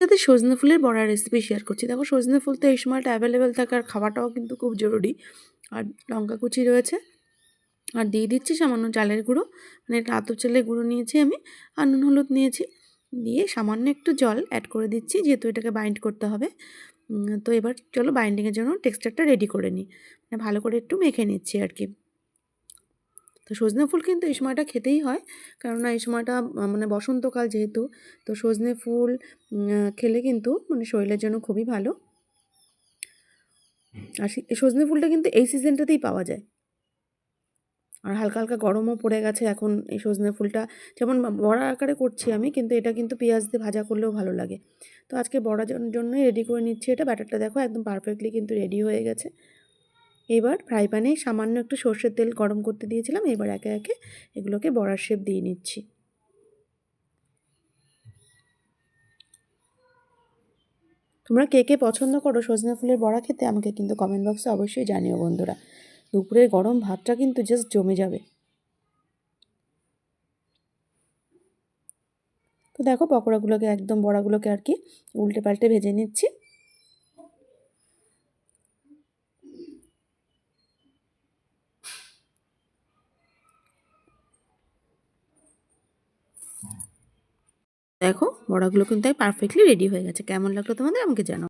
সাথে সজনে ফুলের বড়া রেসিপি শেয়ার করছি। দেখো সজনে ফুল তো এই সময়টা অ্যাভেলেবেল থাকে আর খাওয়াটাও কিন্তু খুব জরুরি। আর লঙ্কা কুচি রয়েছে আর দিয়ে দিচ্ছি সামান্য চালের গুঁড়ো, মানে আতপ চালের গুঁড়ো নিয়েছি আমি, আর নুন হলুদ নিয়েছি। দিয়ে সামান্য একটু জল অ্যাড করে দিচ্ছি যেহেতু এটাকে বাইন্ড করতে হবে। তো এবার চলো বাইন্ডিংয়ের জন্য টেক্সচারটা রেডি করে নিই। মানে ভালো করে একটু মেখে নিচ্ছি আর কি। তো সজনে ফুল কিন্তু এই সময়টা খেতেই হয়, কেননা এই সময়টা মানে বসন্তকাল যেহেতু, তো সজনে ফুল খেলে কিন্তু মানে শরীরের জন্য খুবই ভালো। আর সজনে ফুলটা কিন্তু এই সিজনটাতেই পাওয়া যায়। আর হালকা হালকা গরমও পড়ে গেছে এখন। এই সজনে ফুলটা যেমন বড়া আকারে করছি আমি, কিন্তু এটা কিন্তু পেঁয়াজ দিয়ে ভাজা করলেও ভালো লাগে। তো আজকে বড়ার জন্যই রেডি করে নিচ্ছি এটা। ব্যাটারটা দেখো একদম পারফেক্টলি কিন্তু রেডি হয়ে গেছে। এবার ফ্রাই প্যানে সামান্য একটু সর্ষের তেল গরম করতে দিয়েছিলাম। এবার একে একে এগুলোকে বড়ার শেপ দিয়ে নিচ্ছি। তোমরা কে কে পছন্দ করো সজনে ফুলের বড়া খেতে আমাকে কিন্তু কমেন্ট বক্সে অবশ্যই জানিও বন্ধুরা। দুপুরের গরম ভাতটা কিন্তু জাস্ট জমে যাবে। তো দেখো পকোড়াগুলোকে একদম বড়াগুলোকে আর কি উল্টে পাল্টে ভেজে নিচ্ছি। দেখো বড়াগুলো কিন্তু পারফেক্টলি রেডি হয়ে গেছে। কেমন লাগলো তোমাদের আমাকে জানাও।